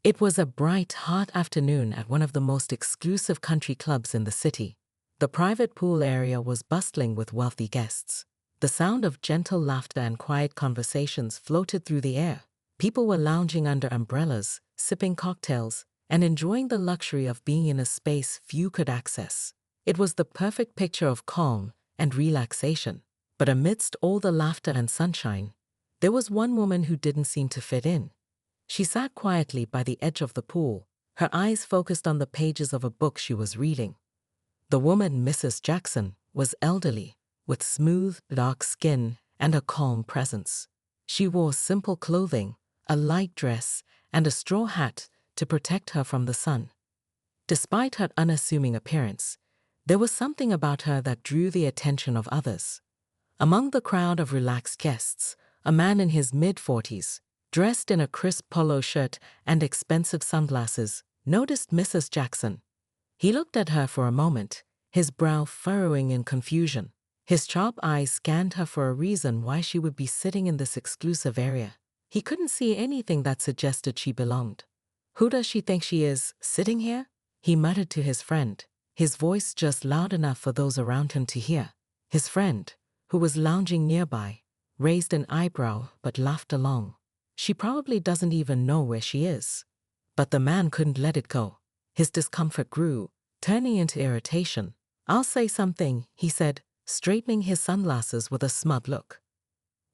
It was a bright, hot afternoon at one of the most exclusive country clubs in the city. The private pool area was bustling with wealthy guests. The sound of gentle laughter and quiet conversations floated through the air. People were lounging under umbrellas, sipping cocktails, and enjoying the luxury of being in a space few could access. It was the perfect picture of calm and relaxation. But amidst all the laughter and sunshine, there was one woman who didn't seem to fit in. She sat quietly by the edge of the pool, her eyes focused on the pages of a book she was reading. The woman, Mrs. Jackson, was elderly, with smooth, dark skin and a calm presence. She wore simple clothing, a light dress, and a straw hat to protect her from the sun. Despite her unassuming appearance, there was something about her that drew the attention of others. Among the crowd of relaxed guests, a man in his mid-40s, dressed in a crisp polo shirt and expensive sunglasses, noticed Mrs. Jackson. He looked at her for a moment, his brow furrowing in confusion. His sharp eyes scanned her for a reason why she would be sitting in this exclusive area. He couldn't see anything that suggested she belonged. "Who does she think she is, sitting here?" he muttered to his friend, his voice just loud enough for those around him to hear. His friend, who was lounging nearby, raised an eyebrow but laughed along. "She probably doesn't even know where she is." But the man couldn't let it go. His discomfort grew, turning into irritation. "I'll say something," he said, straightening his sunglasses with a smug look.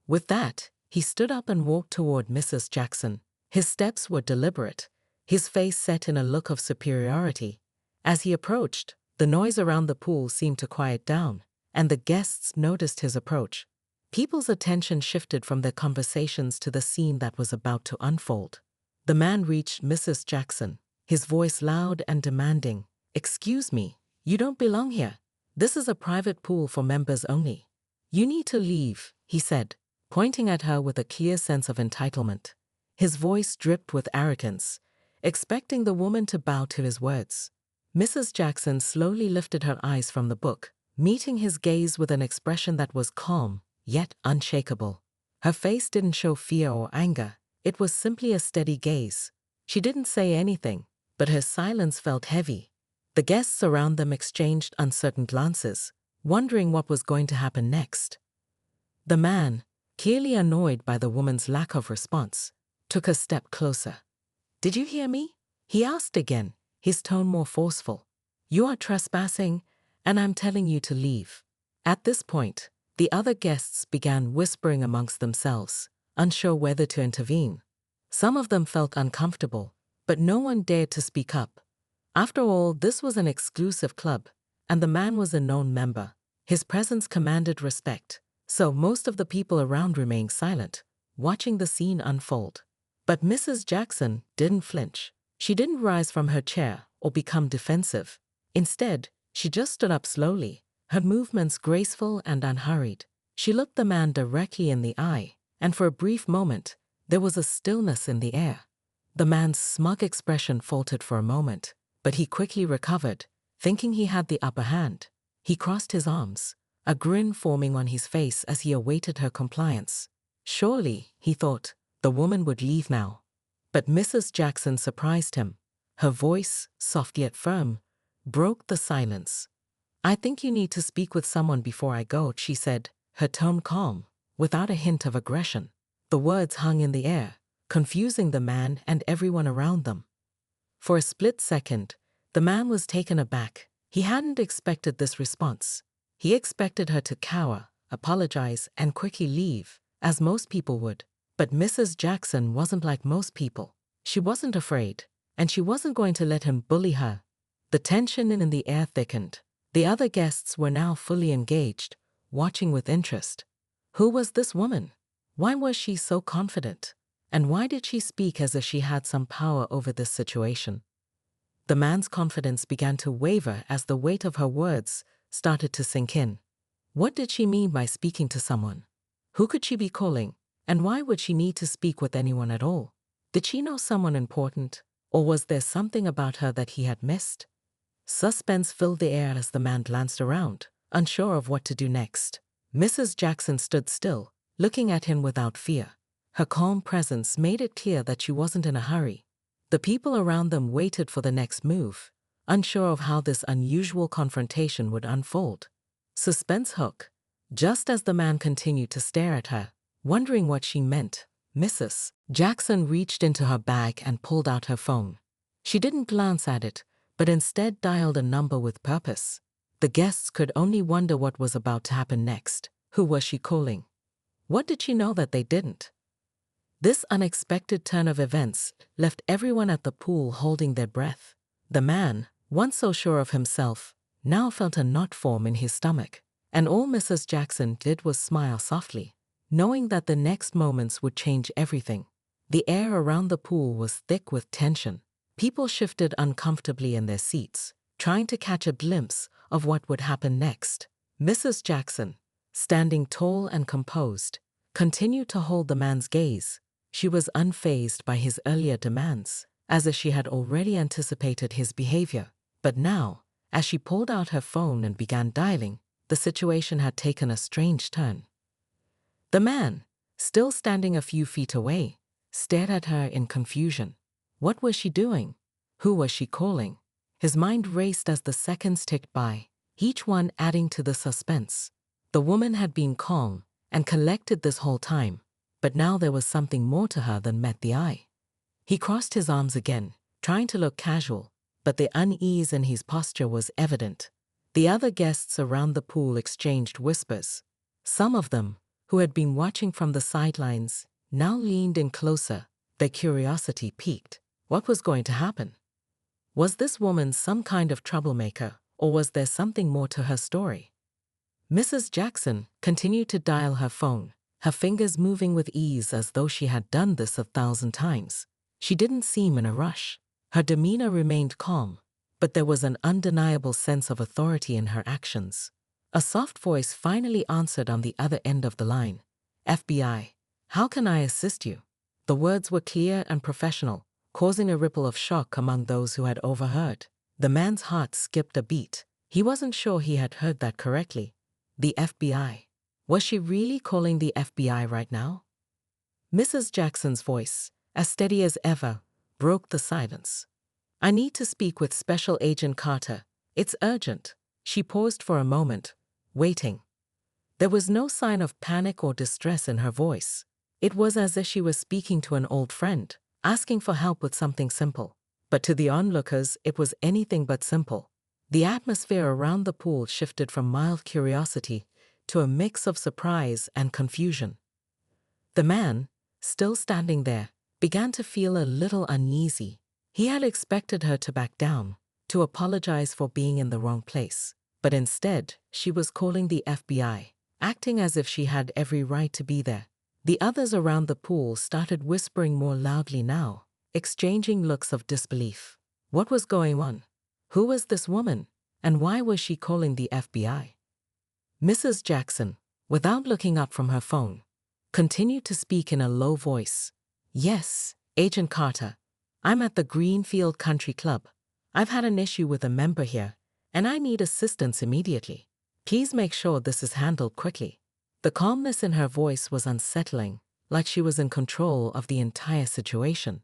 With that, he stood up and walked toward Mrs. Jackson. His steps were deliberate, his face set in a look of superiority. As he approached, the noise around the pool seemed to quiet down, and the guests noticed his approach. People's attention shifted from their conversations to the scene that was about to unfold. The man reached Mrs. Jackson, his voice loud and demanding. "Excuse me, you don't belong here. This is a private pool for members only. You need to leave," he said, pointing at her with a clear sense of entitlement. His voice dripped with arrogance, expecting the woman to bow to his words. Mrs. Jackson slowly lifted her eyes from the book, meeting his gaze with an expression that was calm, yet unshakable. Her face didn't show fear or anger, it was simply a steady gaze. She didn't say anything, but her silence felt heavy. The guests around them exchanged uncertain glances, wondering what was going to happen next. The man, clearly annoyed by the woman's lack of response, took a step closer. "Did you hear me?" he asked again, his tone more forceful. "You are trespassing, and I'm telling you to leave." At this point, the other guests began whispering amongst themselves, unsure whether to intervene. Some of them felt uncomfortable, but no one dared to speak up. After all, this was an exclusive club, and the man was a known member. His presence commanded respect, so most of the people around remained silent, watching the scene unfold. But Mrs. Jackson didn't flinch. She didn't rise from her chair or become defensive. Instead, she just stood up slowly, her movements graceful and unhurried. She looked the man directly in the eye, and for a brief moment, there was a stillness in the air. The man's smug expression faltered for a moment, but he quickly recovered, thinking he had the upper hand. He crossed his arms, a grin forming on his face as he awaited her compliance. Surely, he thought, the woman would leave now. But Mrs. Jackson surprised him. Her voice, soft yet firm, broke the silence. "I think you need to speak with someone before I go," she said, her tone calm, without a hint of aggression. The words hung in the air, confusing the man and everyone around them. For a split second, the man was taken aback. He hadn't expected this response. He expected her to cower, apologize, and quickly leave, as most people would. But Mrs. Jackson wasn't like most people. She wasn't afraid, and she wasn't going to let him bully her. The tension in the air thickened. The other guests were now fully engaged, watching with interest. Who was this woman? Why was she so confident? And why did she speak as if she had some power over this situation? The man's confidence began to waver as the weight of her words started to sink in. What did she mean by speaking to someone? Who could she be calling? And why would she need to speak with anyone at all? Did she know someone important? Or was there something about her that he had missed? Suspense filled the air as the man glanced around, unsure of what to do next. Mrs. Jackson stood still, looking at him without fear. Her calm presence made it clear that she wasn't in a hurry. The people around them waited for the next move, unsure of how this unusual confrontation would unfold. Suspense hook. Just as the man continued to stare at her, wondering what she meant, Mrs. Jackson reached into her bag and pulled out her phone. She didn't glance at it, but instead dialed a number with purpose. The guests could only wonder what was about to happen next. Who was she calling? What did she know that they didn't? This unexpected turn of events left everyone at the pool holding their breath. The man, once so sure of himself, now felt a knot form in his stomach, and all Mrs. Jackson did was smile softly, knowing that the next moments would change everything. The air around the pool was thick with tension. People shifted uncomfortably in their seats, trying to catch a glimpse of what would happen next. Mrs. Jackson, standing tall and composed, continued to hold the man's gaze. She was unfazed by his earlier demands, as if she had already anticipated his behavior. But now, as she pulled out her phone and began dialing, the situation had taken a strange turn. The man, still standing a few feet away, stared at her in confusion. What was she doing? Who was she calling? His mind raced as the seconds ticked by, each one adding to the suspense. The woman had been calm and collected this whole time, but now there was something more to her than met the eye. He crossed his arms again, trying to look casual, but the unease in his posture was evident. The other guests around the pool exchanged whispers. Some of them, who had been watching from the sidelines, now leaned in closer, their curiosity piqued. What was going to happen? Was this woman some kind of troublemaker, or was there something more to her story? Mrs. Jackson continued to dial her phone, her fingers moving with ease as though she had done this 1,000 times. She didn't seem in a rush. Her demeanor remained calm, but there was an undeniable sense of authority in her actions. A soft voice finally answered on the other end of the line. FBI, how can I assist you? The words were clear and professional, causing a ripple of shock among those who had overheard. The man's heart skipped a beat. He wasn't sure he had heard that correctly. The FBI. Was she really calling the FBI right now? Mrs. Jackson's voice, as steady as ever, broke the silence. I need to speak with Special Agent Carter. It's urgent. She paused for a moment, waiting. There was no sign of panic or distress in her voice. It was as if she was speaking to an old friend, asking for help with something simple. But to the onlookers, it was anything but simple. The atmosphere around the pool shifted from mild curiosity to a mix of surprise and confusion. The man, still standing there, began to feel a little uneasy. He had expected her to back down, to apologize for being in the wrong place. But instead, she was calling the FBI, acting as if she had every right to be there. The others around the pool started whispering more loudly now, exchanging looks of disbelief. What was going on? Who was this woman, and why was she calling the FBI? Mrs. Jackson, without looking up from her phone, continued to speak in a low voice. Yes, Agent Carter. I'm at the Greenfield Country Club. I've had an issue with a member here, and I need assistance immediately. Please make sure this is handled quickly. The calmness in her voice was unsettling, like she was in control of the entire situation.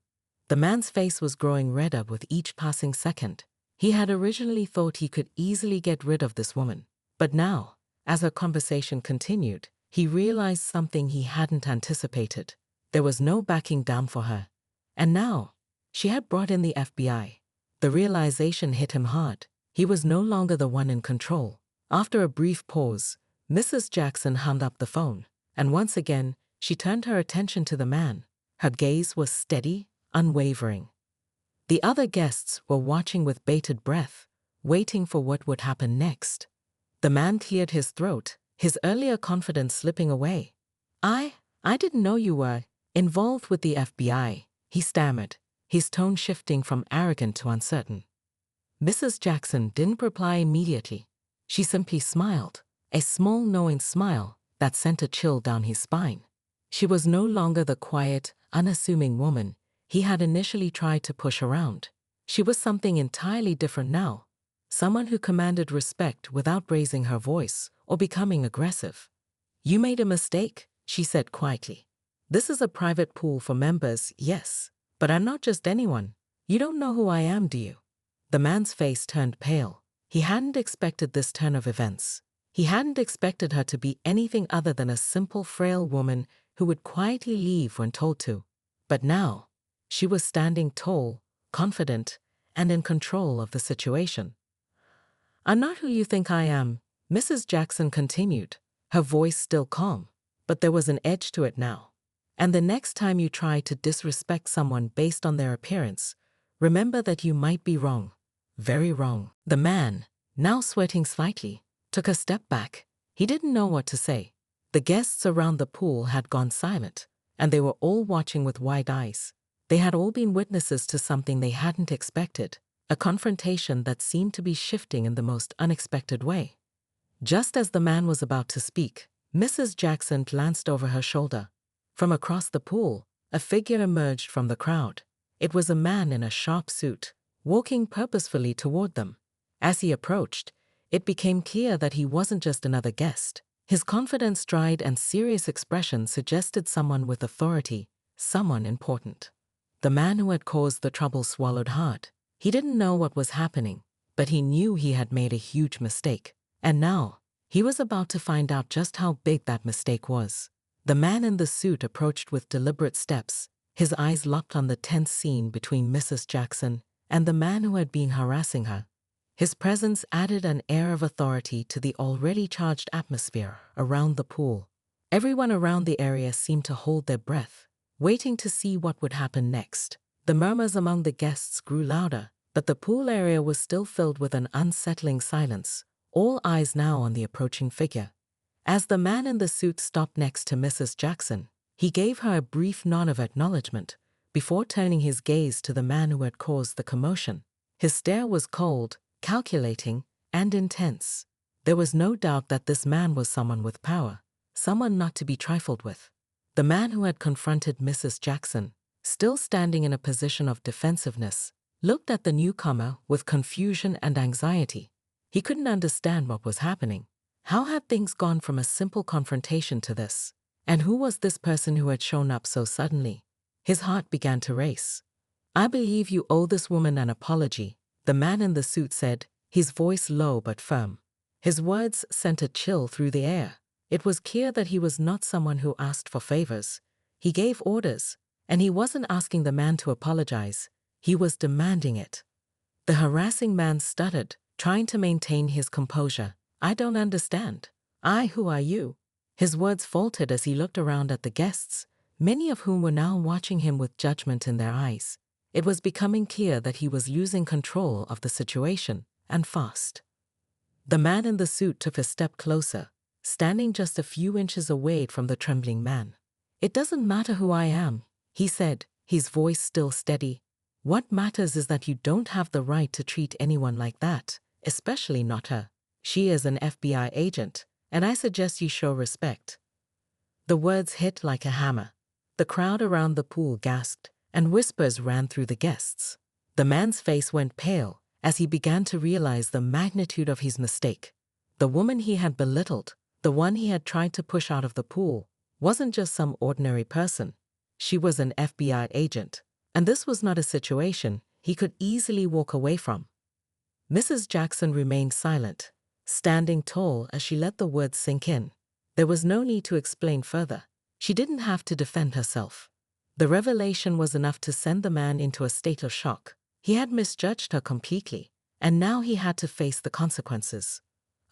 The man's face was growing redder with each passing second. He had originally thought he could easily get rid of this woman. But now, as her conversation continued, he realized something he hadn't anticipated. There was no backing down for her. And now, she had brought in the FBI. The realization hit him hard. He was no longer the one in control. After a brief pause, Mrs. Jackson hung up the phone, and once again, she turned her attention to the man. Her gaze was steady, unwavering. The other guests were watching with bated breath, waiting for what would happen next. The man cleared his throat, his earlier confidence slipping away. I didn't know you were involved with the FBI, he stammered, his tone shifting from arrogant to uncertain. Mrs. Jackson didn't reply immediately. She simply smiled, a small knowing smile that sent a chill down his spine. She was no longer the quiet, unassuming woman he had initially tried to push around. She was something entirely different now, someone who commanded respect without raising her voice or becoming aggressive. You made a mistake, she said quietly. This is a private pool for members, yes, but I'm not just anyone. You don't know who I am, do you? The man's face turned pale. He hadn't expected this turn of events. He hadn't expected her to be anything other than a simple, frail woman who would quietly leave when told to. But now, she was standing tall, confident, and in control of the situation. I'm not who you think I am, Mrs. Jackson continued, her voice still calm, but there was an edge to it now. And the next time you try to disrespect someone based on their appearance, remember that you might be wrong. Very wrong. The man, now sweating slightly, took a step back. He didn't know what to say. The guests around the pool had gone silent, and they were all watching with wide eyes. They had all been witnesses to something they hadn't expected, a confrontation that seemed to be shifting in the most unexpected way. Just as the man was about to speak, Mrs. Jackson glanced over her shoulder. From across the pool, a figure emerged from the crowd. It was a man in a sharp suit, walking purposefully toward them. As he approached, it became clear that he wasn't just another guest. His confident stride and serious expression suggested someone with authority, someone important. The man who had caused the trouble swallowed hard. He didn't know what was happening, but he knew he had made a huge mistake. And now, he was about to find out just how big that mistake was. The man in the suit approached with deliberate steps, his eyes locked on the tense scene between Mrs. Jackson and the man who had been harassing her. His presence added an air of authority to the already charged atmosphere around the pool. Everyone around the area seemed to hold their breath, waiting to see what would happen next. The murmurs among the guests grew louder, but the pool area was still filled with an unsettling silence, all eyes now on the approaching figure. As the man in the suit stopped next to Mrs. Jackson, he gave her a brief nod of acknowledgement before turning his gaze to the man who had caused the commotion. His stare was cold, calculating, and intense. There was no doubt that this man was someone with power, someone not to be trifled with. The man who had confronted Mrs. Jackson, still standing in a position of defensiveness, looked at the newcomer with confusion and anxiety. He couldn't understand what was happening. How had things gone from a simple confrontation to this? And who was this person who had shown up so suddenly? His heart began to race. I believe you owe this woman an apology, the man in the suit said, his voice low but firm. His words sent a chill through the air. It was clear that he was not someone who asked for favors. He gave orders, and he wasn't asking the man to apologize. He was demanding it. The harassing man stuttered, trying to maintain his composure. I don't understand. Who are you? His words faltered as he looked around at the guests, many of whom were now watching him with judgment in their eyes. It was becoming clear that he was losing control of the situation, and fast. The man in the suit took a step closer, standing just a few inches away from the trembling man. It doesn't matter who I am, he said, his voice still steady. What matters is that you don't have the right to treat anyone like that, especially not her. She is an FBI agent, and I suggest you show respect. The words hit like a hammer. The crowd around the pool gasped, and whispers ran through the guests. The man's face went pale as he began to realize the magnitude of his mistake. The woman he had belittled, the one he had tried to push out of the pool, wasn't just some ordinary person. She was an FBI agent, and this was not a situation he could easily walk away from. Mrs. Jackson remained silent, standing tall as she let the words sink in. There was no need to explain further. She didn't have to defend herself. The revelation was enough to send the man into a state of shock. He had misjudged her completely, and now he had to face the consequences.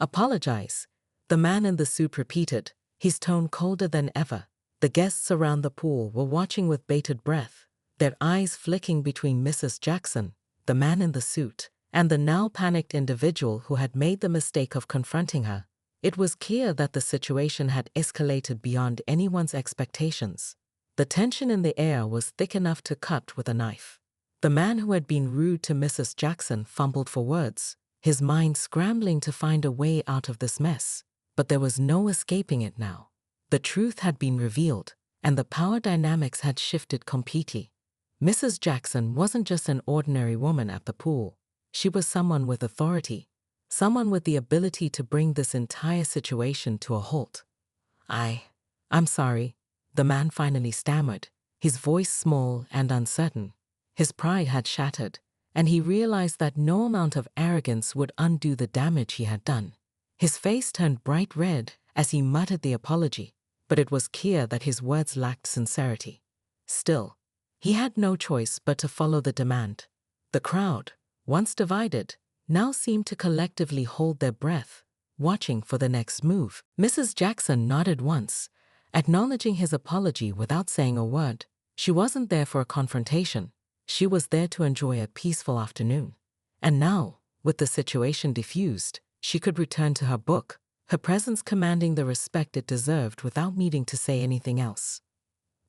Apologize, the man in the suit repeated, his tone colder than ever. The guests around the pool were watching with bated breath, their eyes flicking between Mrs. Jackson, the man in the suit, and the now panicked individual who had made the mistake of confronting her. It was clear that the situation had escalated beyond anyone's expectations. The tension in the air was thick enough to cut with a knife. The man who had been rude to Mrs. Jackson fumbled for words, his mind scrambling to find a way out of this mess. But there was no escaping it now. The truth had been revealed, and the power dynamics had shifted completely. Mrs. Jackson wasn't just an ordinary woman at the pool. She was someone with authority, someone with the ability to bring this entire situation to a halt. I'm sorry, the man finally stammered, his voice small and uncertain. His pride had shattered, and he realized that no amount of arrogance would undo the damage he had done. His face turned bright red as he muttered the apology, but it was clear that his words lacked sincerity. Still, he had no choice but to follow the demand. The crowd, once divided, now seemed to collectively hold their breath, watching for the next move. Mrs. Jackson nodded once, acknowledging his apology without saying a word. She wasn't there for a confrontation. She was there to enjoy a peaceful afternoon. And now, with the situation diffused, she could return to her book, her presence commanding the respect it deserved without needing to say anything else.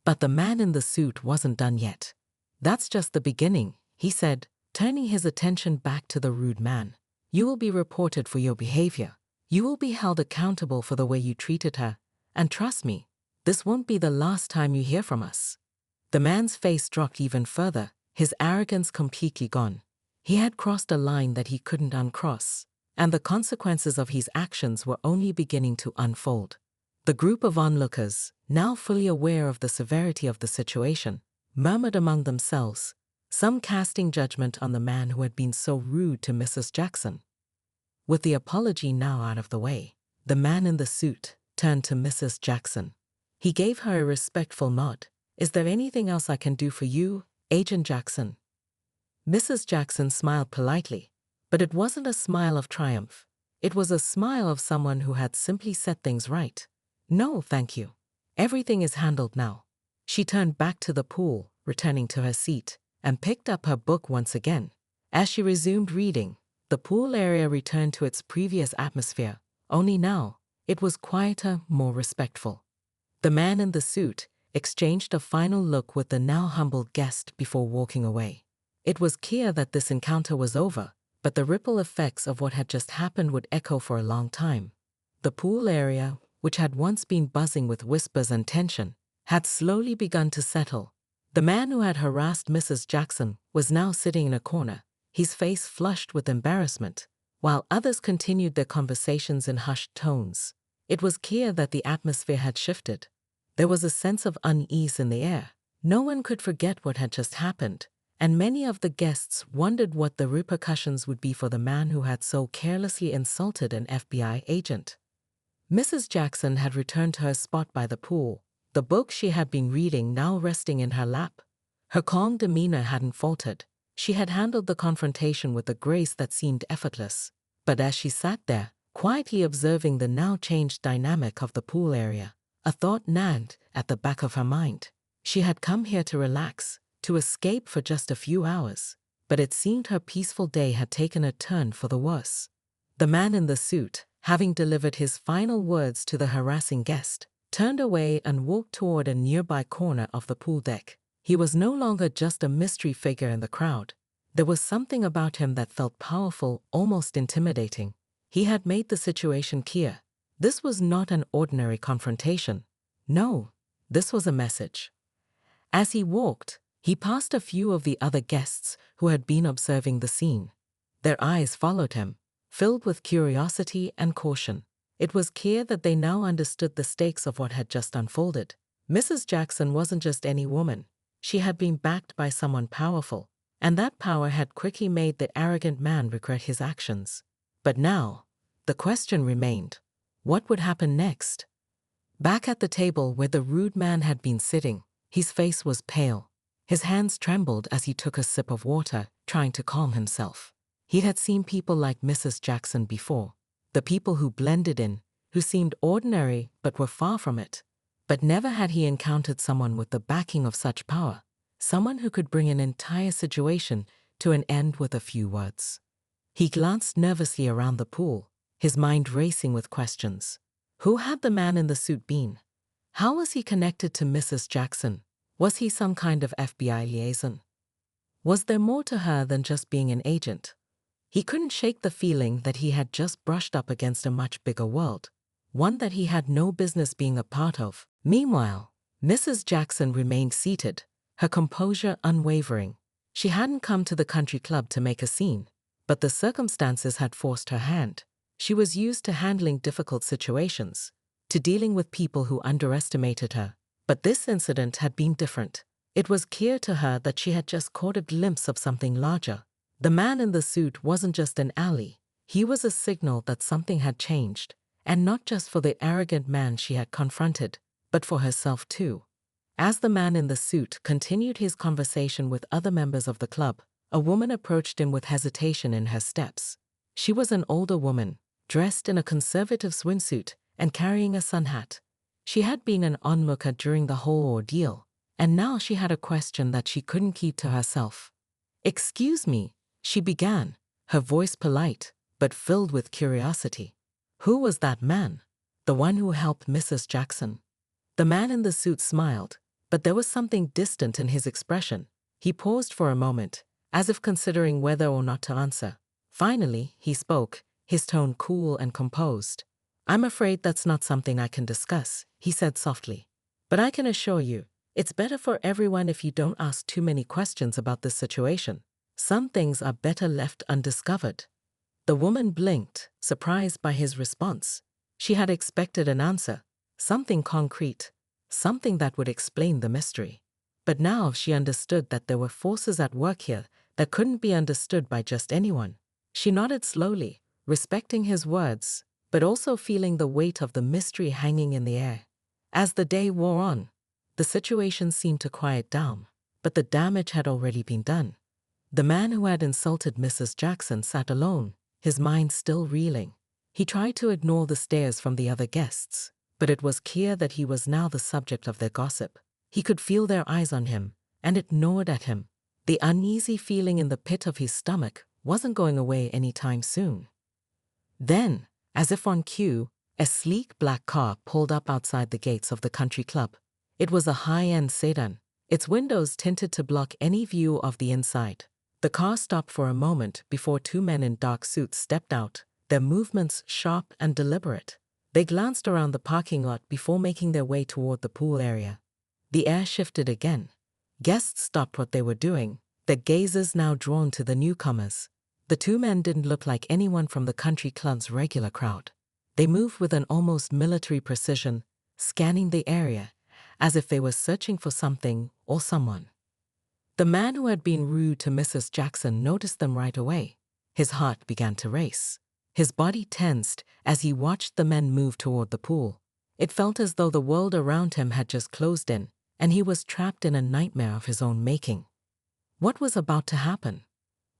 But the man in the suit wasn't done yet. "That's just the beginning," he said, turning his attention back to the rude man. "You will be reported for your behavior. You will be held accountable for the way you treated her. And trust me, this won't be the last time you hear from us." The man's face dropped even further, his arrogance completely gone. He had crossed a line that he couldn't uncross, and the consequences of his actions were only beginning to unfold. The group of onlookers, now fully aware of the severity of the situation, murmured among themselves, some casting judgment on the man who had been so rude to Mrs. Jackson. With the apology now out of the way, the man in the suit turned to Mrs. Jackson. He gave her a respectful nod. "Is there anything else I can do for you, Agent Jackson?" Mrs. Jackson smiled politely, but it wasn't a smile of triumph. It was a smile of someone who had simply set things right. "No, thank you. Everything is handled now." She turned back to the pool, returning to her seat, and picked up her book once again. As she resumed reading, the pool area returned to its previous atmosphere, only now it was quieter, more respectful. The man in the suit exchanged a final look with the now humbled guest before walking away. It was clear that this encounter was over, but the ripple effects of what had just happened would echo for a long time. The pool area, which had once been buzzing with whispers and tension, had slowly begun to settle. The man who had harassed Mrs. Jackson was now sitting in a corner, his face flushed with embarrassment, while others continued their conversations in hushed tones. It was clear that the atmosphere had shifted. There was a sense of unease in the air. No one could forget what had just happened, and many of the guests wondered what the repercussions would be for the man who had so carelessly insulted an FBI agent. Mrs. Jackson had returned to her spot by the pool, the book she had been reading now resting in her lap. Her calm demeanor hadn't faltered. She had handled the confrontation with a grace that seemed effortless. But as she sat there, quietly observing the now changed dynamic of the pool area, a thought nagged at the back of her mind. She had come here to relax, to escape for just a few hours, but it seemed her peaceful day had taken a turn for the worse. The man in the suit, having delivered his final words to the harassing guest, turned away and walked toward a nearby corner of the pool deck. He was no longer just a mystery figure in the crowd. There was something about him that felt powerful, almost intimidating. He had made the situation clear. This was not an ordinary confrontation. No, this was a message. As he walked, he passed a few of the other guests who had been observing the scene. Their eyes followed him, filled with curiosity and caution. It was clear that they now understood the stakes of what had just unfolded. Mrs. Jackson wasn't just any woman. She had been backed by someone powerful, and that power had quickly made the arrogant man regret his actions. But now, the question remained. What would happen next? Back at the table where the rude man had been sitting, his face was pale. His hands trembled as he took a sip of water, trying to calm himself. He had seen people like Mrs. Jackson before, the people who blended in, who seemed ordinary but were far from it. But never had he encountered someone with the backing of such power, someone who could bring an entire situation to an end with a few words. He glanced nervously around the pool, his mind racing with questions. Who had the man in the suit been? How was he connected to Mrs. Jackson? Was he some kind of FBI liaison? Was there more to her than just being an agent? He couldn't shake the feeling that he had just brushed up against a much bigger world, one that he had no business being a part of. Meanwhile, Mrs. Jackson remained seated, her composure unwavering. She hadn't come to the country club to make a scene, but the circumstances had forced her hand. She was used to handling difficult situations, to dealing with people who underestimated her. But this incident had been different. It was clear to her that she had just caught a glimpse of something larger. The man in the suit wasn't just an ally, he was a signal that something had changed, and not just for the arrogant man she had confronted, but for herself too. As the man in the suit continued his conversation with other members of the club, a woman approached him with hesitation in her steps. She was an older woman, dressed in a conservative swimsuit and carrying a sun hat. She had been an onlooker during the whole ordeal, and now she had a question that she couldn't keep to herself. "Excuse me," she began, her voice polite, but filled with curiosity. "Who was that man? The one who helped Mrs. Jackson?" The man in the suit smiled, but there was something distant in his expression. He paused for a moment, as if considering whether or not to answer. Finally, he spoke, his tone cool and composed. "I'm afraid that's not something I can discuss," he said softly. "But I can assure you, it's better for everyone if you don't ask too many questions about this situation. Some things are better left undiscovered." The woman blinked, surprised by his response. She had expected an answer, something concrete, something that would explain the mystery. But now she understood that there were forces at work here that couldn't be understood by just anyone. She nodded slowly, respecting his words, but also feeling the weight of the mystery hanging in the air. As the day wore on, the situation seemed to quiet down, but the damage had already been done. The man who had insulted Mrs. Jackson sat alone, his mind still reeling. He tried to ignore the stares from the other guests, but it was clear that he was now the subject of their gossip. He could feel their eyes on him, and it gnawed at him. The uneasy feeling in the pit of his stomach wasn't going away anytime soon. Then, as if on cue, a sleek black car pulled up outside the gates of the country club. It was a high-end sedan, its windows tinted to block any view of the inside. The car stopped for a moment before two men in dark suits stepped out, their movements sharp and deliberate. They glanced around the parking lot before making their way toward the pool area. The air shifted again. Guests stopped what they were doing, their gazes now drawn to the newcomers. The two men didn't look like anyone from the country club's regular crowd. They moved with an almost military precision, scanning the area, as if they were searching for something or someone. The man who had been rude to Mrs. Jackson noticed them right away. His heart began to race. His body tensed as he watched the men move toward the pool. It felt as though the world around him had just closed in, and he was trapped in a nightmare of his own making. What was about to happen?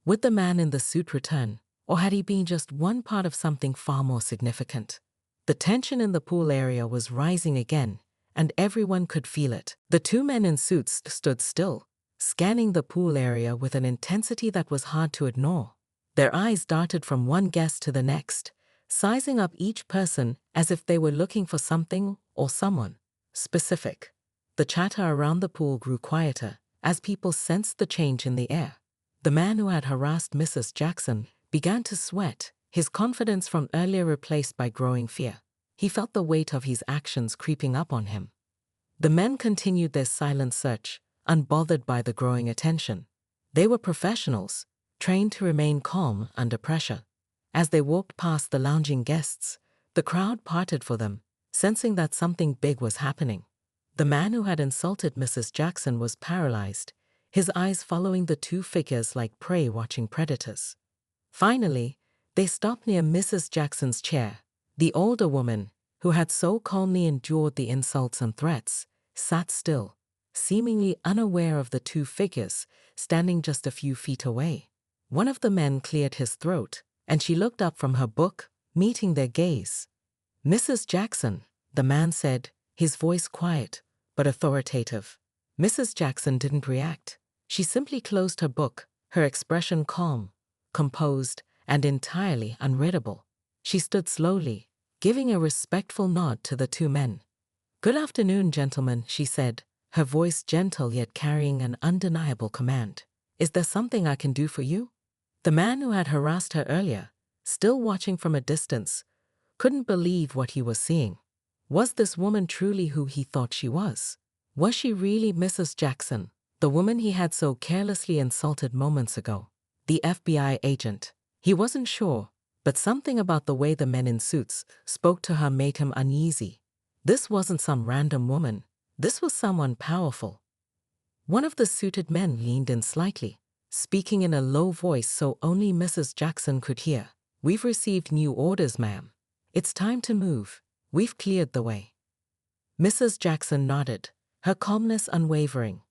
Would the man in the suit return, or had he been just one part of something far more significant? The tension in the pool area was rising again, and everyone could feel it. The two men in suits stood still, scanning the pool area with an intensity that was hard to ignore. Their eyes darted from one guest to the next, sizing up each person as if they were looking for something or someone specific. The chatter around the pool grew quieter as people sensed the change in the air. The man who had harassed Mrs. Jackson began to sweat, his confidence from earlier replaced by growing fear. He felt the weight of his actions creeping up on him. The men continued their silent search, unbothered by the growing attention. They were professionals, trained to remain calm under pressure. As they walked past the lounging guests, the crowd parted for them, sensing that something big was happening. The man who had insulted Mrs. Jackson was paralyzed, his eyes following the two figures like prey watching predators. Finally, they stopped near Mrs. Jackson's chair. The older woman, who had so calmly endured the insults and threats, sat still, seemingly unaware of the two figures standing just a few feet away. One of the men cleared his throat, and she looked up from her book, meeting their gaze. "Mrs. Jackson," the man said, his voice quiet but authoritative. Mrs. Jackson didn't react. She simply closed her book, her expression calm, composed, and entirely unreadable. She stood slowly, giving a respectful nod to the two men. "Good afternoon, gentlemen," she said, her voice gentle yet carrying an undeniable command. "Is there something I can do for you?" The man who had harassed her earlier, still watching from a distance, couldn't believe what he was seeing. Was this woman truly who he thought she was? Was she really Mrs. Jackson, the woman he had so carelessly insulted moments ago? The FBI agent? He wasn't sure, but something about the way the men in suits spoke to her made him uneasy. This wasn't some random woman. This was someone powerful. One of the suited men leaned in slightly, speaking in a low voice so only Mrs. Jackson could hear. "We've received new orders, ma'am. It's time to move. We've cleared the way." Mrs. Jackson nodded, her calmness unwavering.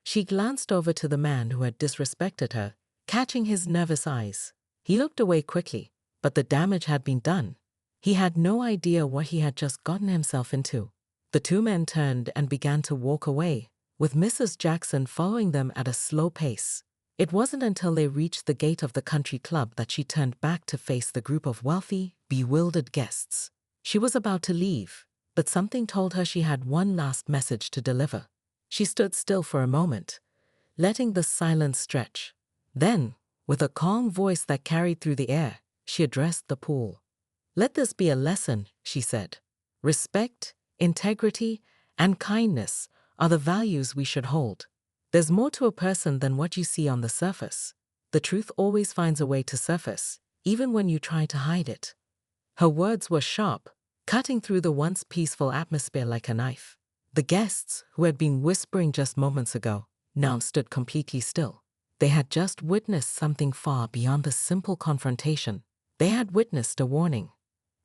She glanced over to the man who had disrespected her, catching his nervous eyes. He looked away quickly, but the damage had been done. He had no idea what he had just gotten himself into. The two men turned and began to walk away, with Mrs. Jackson following them at a slow pace. It wasn't until they reached the gate of the country club that she turned back to face the group of wealthy, bewildered guests. She was about to leave, but something told her she had one last message to deliver. She stood still for a moment, letting the silence stretch. Then, with a calm voice that carried through the air, she addressed the pool. "Let this be a lesson," she said. "Respect, integrity, and kindness are the values we should hold. There's more to a person than what you see on the surface. The truth always finds a way to surface, even when you try to hide it." Her words were sharp, cutting through the once peaceful atmosphere like a knife. The guests, who had been whispering just moments ago, now stood completely still. They had just witnessed something far beyond the simple confrontation. They had witnessed a warning.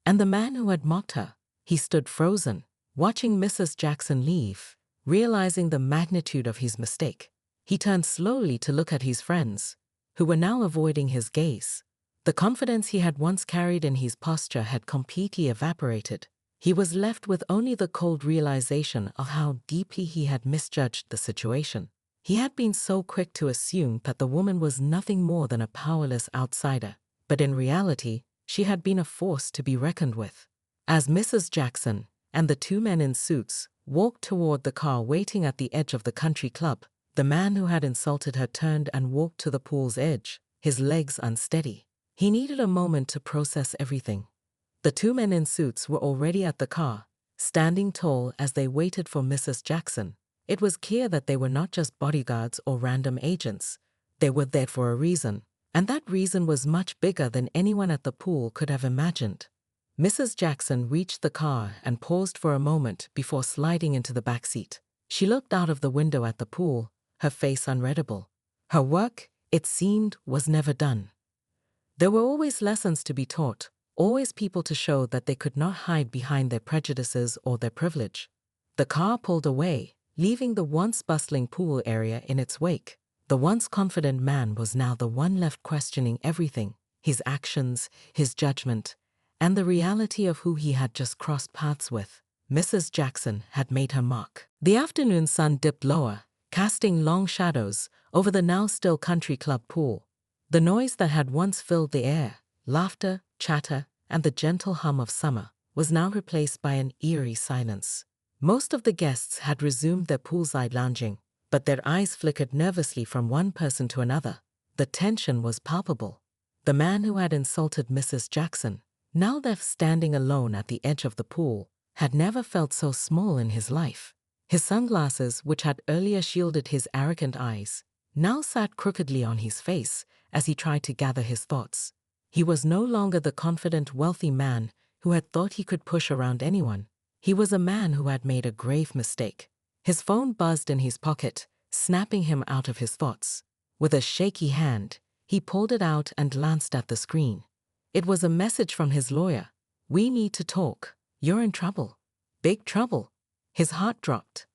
And the man who had mocked her, he stood frozen, watching Mrs. Jackson leave, realizing the magnitude of his mistake. He turned slowly to look at his friends, who were now avoiding his gaze. The confidence he had once carried in his posture had completely evaporated. He was left with only the cold realization of how deeply he had misjudged the situation. He had been so quick to assume that the woman was nothing more than a powerless outsider, but in reality, she had been a force to be reckoned with. As Mrs. Jackson and the two men in suits walked toward the car waiting at the edge of the country club, the man who had insulted her turned and walked to the pool's edge, his legs unsteady. He needed a moment to process everything. The two men in suits were already at the car, standing tall as they waited for Mrs. Jackson. It was clear that they were not just bodyguards or random agents. They were there for a reason, and that reason was much bigger than anyone at the pool could have imagined. Mrs. Jackson reached the car and paused for a moment before sliding into the back seat. She looked out of the window at the pool, her face unreadable. Her work, it seemed, was never done. There were always lessons to be taught, always people to show that they could not hide behind their prejudices or their privilege. The car pulled away, leaving the once bustling pool area in its wake. The once confident man was now the one left questioning everything, his actions, his judgment, and the reality of who he had just crossed paths with. Mrs. Jackson had made her mark. The afternoon sun dipped lower, casting long shadows over the now still country club pool. The noise that had once filled the air, laughter, chatter, and the gentle hum of summer, was now replaced by an eerie silence. Most of the guests had resumed their poolside lounging, but their eyes flickered nervously from one person to another. The tension was palpable. The man who had insulted Mrs. Jackson, now left standing alone at the edge of the pool, had never felt so small in his life. His sunglasses, which had earlier shielded his arrogant eyes, now sat crookedly on his face as he tried to gather his thoughts. He was no longer the confident, wealthy man who had thought he could push around anyone. He was a man who had made a grave mistake. His phone buzzed in his pocket, snapping him out of his thoughts. With a shaky hand, he pulled it out and glanced at the screen. It was a message from his lawyer. "We need to talk. You're in trouble. Big trouble." His heart dropped.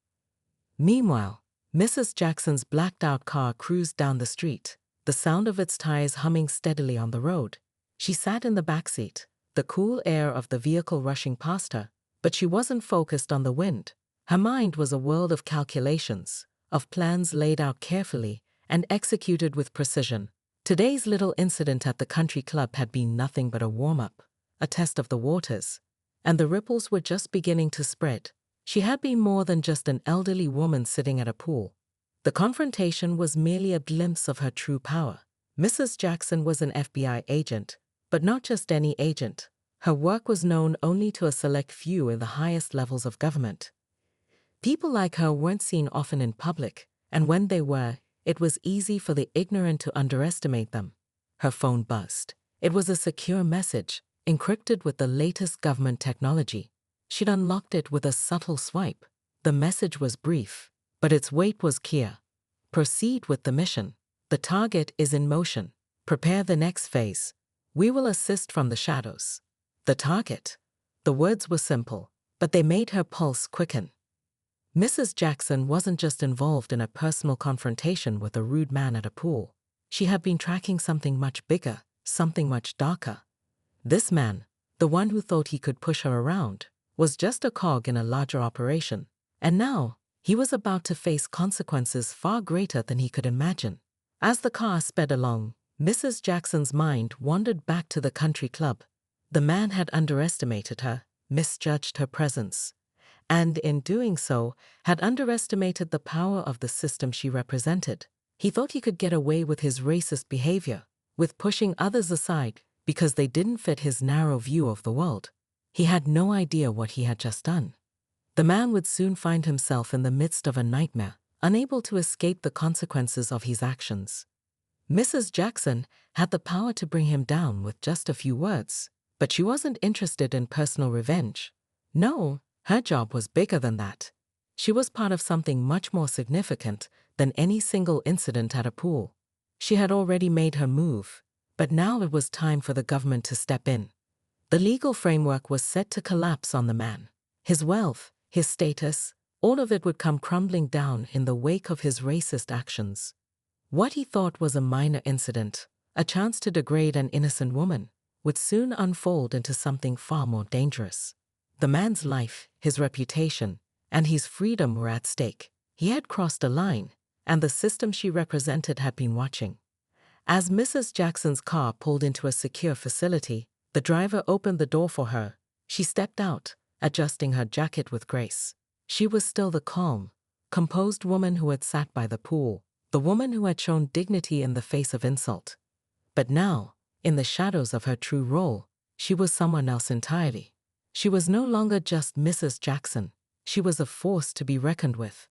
Meanwhile, Mrs. Jackson's blacked-out car cruised down the street, the sound of its tires humming steadily on the road. She sat in the backseat, the cool air of the vehicle rushing past her, but she wasn't focused on the wind. Her mind was a world of calculations, of plans laid out carefully and executed with precision. Today's little incident at the country club had been nothing but a warm-up, a test of the waters, and the ripples were just beginning to spread. She had been more than just an elderly woman sitting at a pool. The confrontation was merely a glimpse of her true power. Mrs. Jackson was an FBI agent, but not just any agent. Her work was known only to a select few in the highest levels of government. People like her weren't seen often in public, and when they were, it was easy for the ignorant to underestimate them. Her phone buzzed. It was a secure message, encrypted with the latest government technology. She'd unlocked it with a subtle swipe. The message was brief, but its weight was clear. Proceed with the mission. The target is in motion. Prepare the next phase. We will assist from the shadows. The target. The words were simple, but they made her pulse quicken. Mrs. Jackson wasn't just involved in a personal confrontation with a rude man at a pool. She had been tracking something much bigger, something much darker. This man, the one who thought he could push her around, was just a cog in a larger operation. And now, he was about to face consequences far greater than he could imagine. As the car sped along, Mrs. Jackson's mind wandered back to the country club. The man had underestimated her, misjudged her presence, and in doing so, had underestimated the power of the system she represented. He thought he could get away with his racist behavior, with pushing others aside because they didn't fit his narrow view of the world. He had no idea what he had just done. The man would soon find himself in the midst of a nightmare, unable to escape the consequences of his actions. Mrs. Jackson had the power to bring him down with just a few words, but she wasn't interested in personal revenge. No, her job was bigger than that. She was part of something much more significant than any single incident at a pool. She had already made her move, but now it was time for the government to step in. The legal framework was set to collapse on the man. His wealth, his status, all of it would come crumbling down in the wake of his racist actions. What he thought was a minor incident, a chance to degrade an innocent woman, would soon unfold into something far more dangerous. The man's life, his reputation, and his freedom were at stake. He had crossed a line, and the system she represented had been watching. As Mrs. Jackson's car pulled into a secure facility, the driver opened the door for her. She stepped out, adjusting her jacket with grace. She was still the calm, composed woman who had sat by the pool, the woman who had shown dignity in the face of insult. But now, in the shadows of her true role, she was someone else entirely. She was no longer just Mrs. Jackson. She was a force to be reckoned with.